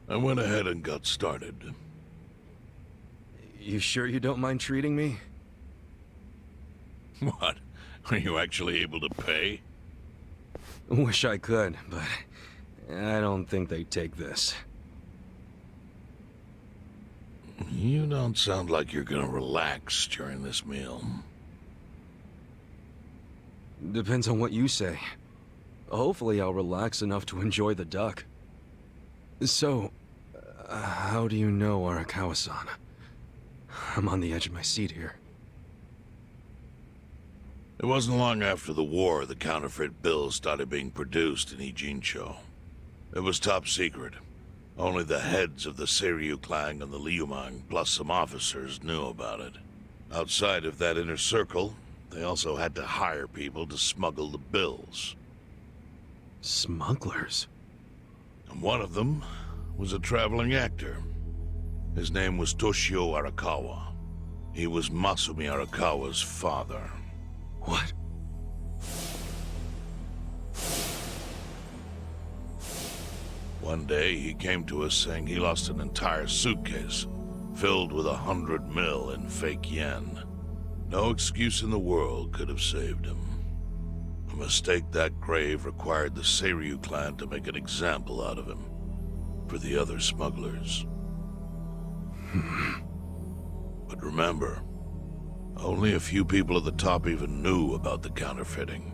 I went ahead and got started. You sure you don't mind treating me? What? Are you actually able to pay? Wish I could, but I don't think they'd take this. You don't sound like you're gonna relax during this meal. Depends on what you say. Hopefully I'll relax enough to enjoy the duck. So, how do you know Arakawa-san? I'm on the edge of my seat here. It wasn't long after the war the counterfeit bills started being produced in Ijincho. It was top secret. Only the heads of the Seiryu clan and the Liumang, plus some officers, knew about it. Outside of that inner circle, they also had to hire people to smuggle the bills. Smugglers? And one of them was a traveling actor. His name was Toshio Arakawa. He was Masumi Arakawa's father. What? One day, he came to us saying he lost an entire suitcase filled with 100 mil in fake yen. No excuse in the world could have saved him. A mistake that grave required the Seiryu clan to make an example out of him for the other smugglers. But remember, only a few people at the top even knew about the counterfeiting.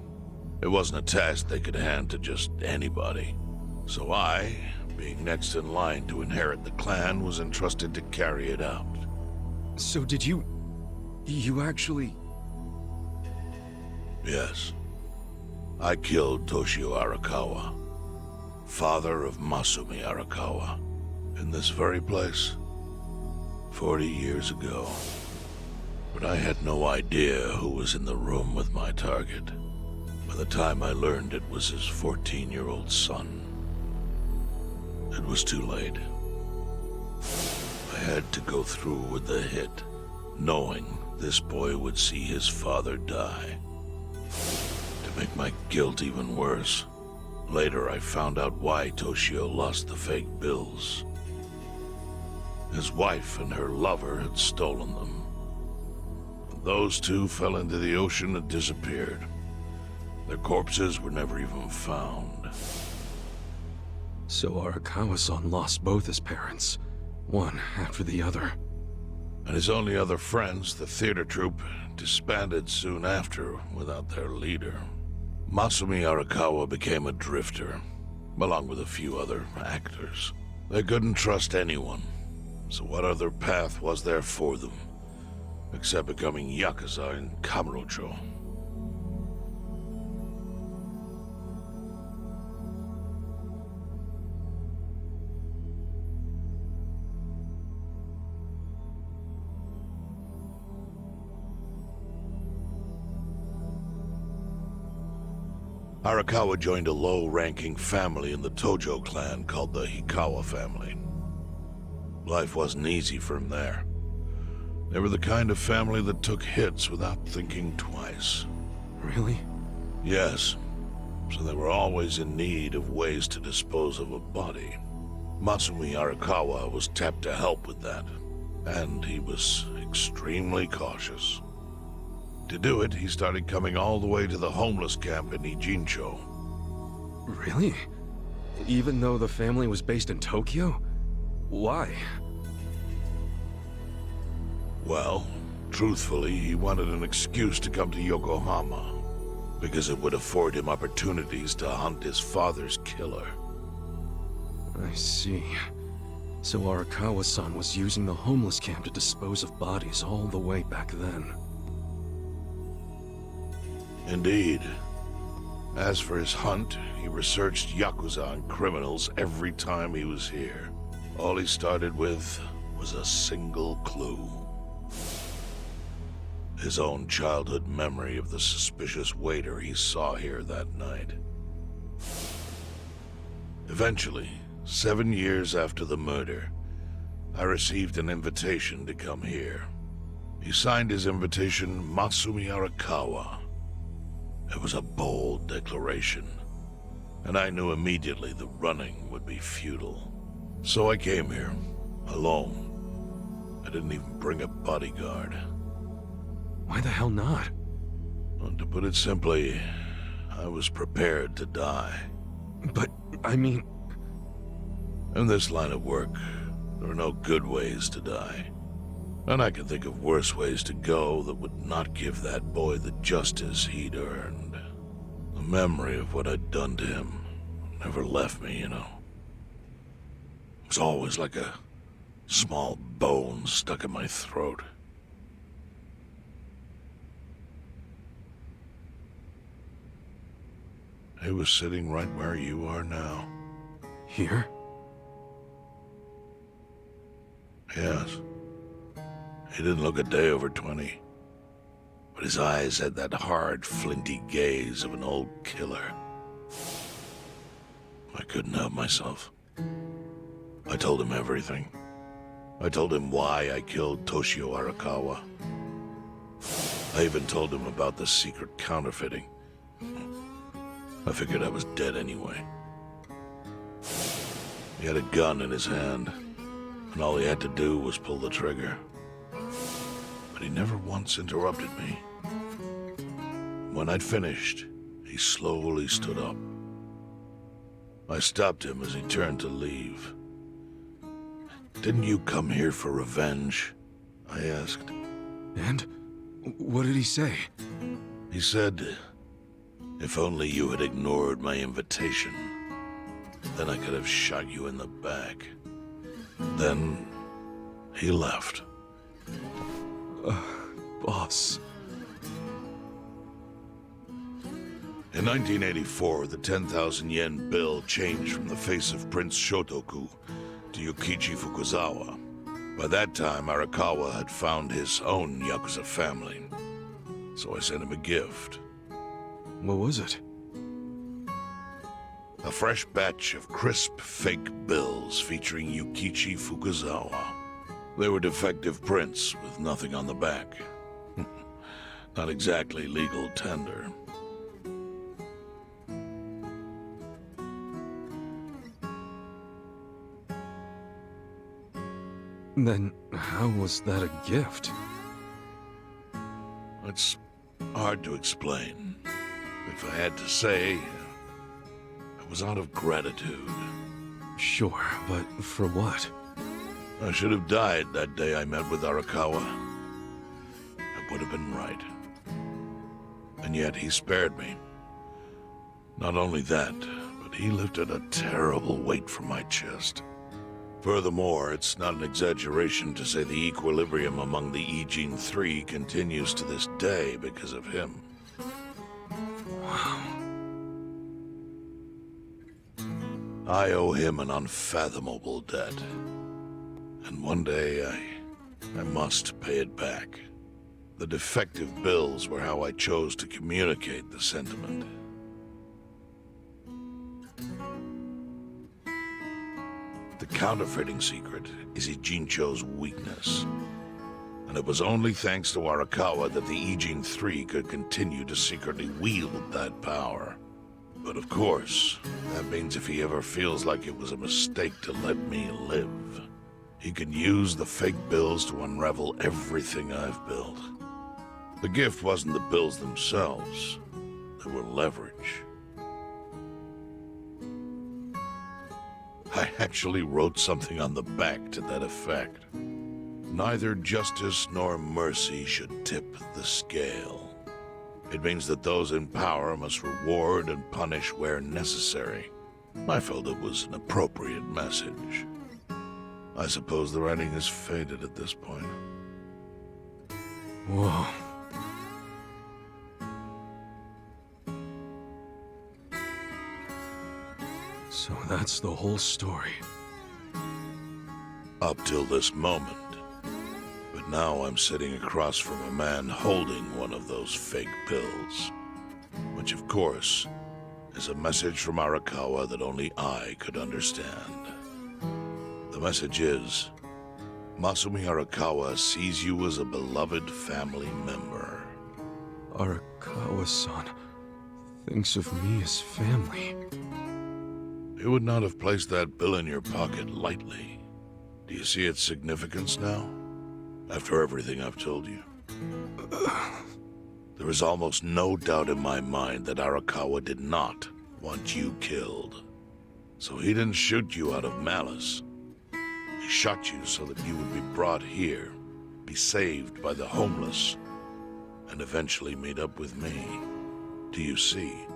It wasn't a task they could hand to just anybody. So I, being next in line to inherit the clan, was entrusted to carry it out. So did you... you actually... Yes. I killed Toshio Arakawa, father of Masumi Arakawa, in this very place, 40 years ago. But I had no idea who was in the room with my target. By the time I learned it was his 14-year-old son. It was too late. I had to go through with the hit, knowing this boy would see his father die. To make my guilt even worse, later I found out why Toshio lost the fake bills. His wife and her lover had stolen them. Those two fell into the ocean and disappeared. Their corpses were never even found. So Arakawa-san lost both his parents, one after the other. And his only other friends, the theater troupe, disbanded soon after without their leader. Masumi Arakawa became a drifter, along with a few other actors. They couldn't trust anyone, so what other path was there for them, except becoming Yakuza in Kamurocho? Arakawa joined a low-ranking family in the Tojo clan called the Hikawa family. Life wasn't easy for him there. They were the kind of family that took hits without thinking twice. Really? Yes. So they were always in need of ways to dispose of a body. Masumi Arakawa was tapped to help with that, and he was extremely cautious. To do it, he started coming all the way to the homeless camp in Ijincho. Really? Even though the family was based in Tokyo? Why? Well, truthfully, he wanted an excuse to come to Yokohama, because it would afford him opportunities to hunt his father's killer. I see. So Arakawa-san was using the homeless camp to dispose of bodies all the way back then. Indeed. As for his hunt, he researched Yakuza and criminals every time he was here. All he started with was a single clue. His own childhood memory of the suspicious waiter he saw here that night. Eventually, 7 years after the murder, I received an invitation to come here. He signed his invitation Masumi Arakawa. It was a bold declaration, and I knew immediately the running would be futile. So I came here, alone. I didn't even bring a bodyguard. Why the hell not? Well, to put it simply, I was prepared to die. But, I mean... In this line of work, there are no good ways to die. And I can think of worse ways to go that would not give that boy the justice he'd earned. The memory of what I'd done to him never left me, you know. It was always like a small bone stuck in my throat. He was sitting right where you are now. Here? Yes. He didn't look a day over 20. But his eyes had that hard, flinty gaze of an old killer. I couldn't help myself. I told him everything. I told him why I killed Toshio Arakawa. I even told him about the secret counterfeiting. I figured I was dead anyway. He had a gun in his hand, and all he had to do was pull the trigger. But he never once interrupted me. When I'd finished, he slowly stood up. I stopped him as he turned to leave. "Didn't you come here for revenge?" I asked. And? What did he say? He said, "If only you had ignored my invitation, then I could have shot you in the back." Then he left. Boss. In 1984, the 10,000 yen bill changed from the face of Prince Shotoku to Yukichi Fukuzawa. By that time, Arakawa had found his own Yakuza family, so I sent him a gift. What was it? A fresh batch of crisp, fake bills featuring Yukichi Fukuzawa. They were defective prints with nothing on the back. Not exactly legal tender. Then how was that a gift? It's hard to explain. If I had to say, it was out of gratitude. Sure, but for what? I should have died that day I met with Arakawa. It would have been right. And yet he spared me. Not only that, but he lifted a terrible weight from my chest. Furthermore, it's not an exaggeration to say the equilibrium among the E-Gene 3 continues to this day because of him. Wow. I owe him an unfathomable debt. And one day, I must pay it back. The defective bills were how I chose to communicate the sentiment. The counterfeiting secret is Ijincho's weakness. And it was only thanks to Arakawa that the E-Gene 3 could continue to secretly wield that power. But of course, that means if he ever feels like it was a mistake to let me live, he can use the fake bills to unravel everything I've built. The gift wasn't the bills themselves. They were leverage. I actually wrote something on the back to that effect. Neither justice nor mercy should tip the scale. It means that those in power must reward and punish where necessary. I felt it was an appropriate message. I suppose the writing has faded at this point. Whoa. So that's the whole story. Up till this moment. But now I'm sitting across from a man holding one of those fake pills. Which, of course, is a message from Arakawa that only I could understand. The message is, Masumi Arakawa sees you as a beloved family member. Arakawa-san thinks of me as family. You would not have placed that bill in your pocket lightly. Do you see its significance now? After everything I've told you? There is almost no doubt in my mind that Arakawa did not want you killed. So he didn't shoot you out of malice. He shot you so that you would be brought here, be saved by the homeless, and eventually meet up with me. Do you see?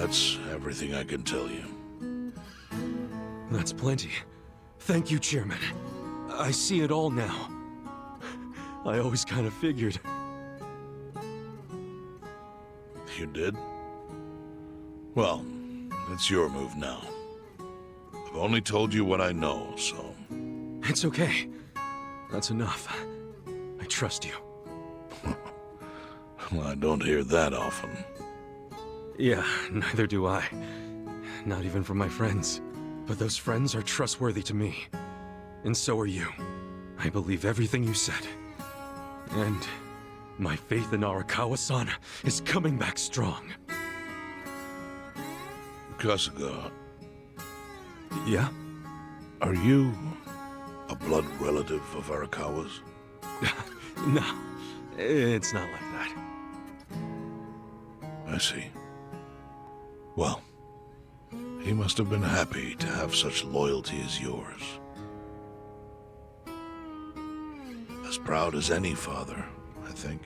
That's everything I can tell you. That's plenty. Thank you, Chairman. I see it all now. I always kind of figured. You did? Well, it's your move now. I've only told you what I know, so... It's okay. That's enough. I trust you. Well, I don't hear that often. Yeah, neither do I. Not even from my friends. But those friends are trustworthy to me. And so are you. I believe everything you said. And my faith in Arakawa-san is coming back strong. Kasuga, Yeah? are you a blood relative of Arakawa's? No, it's not like that. I see. Well, he must have been happy to have such loyalty as yours. As proud as any father, I think.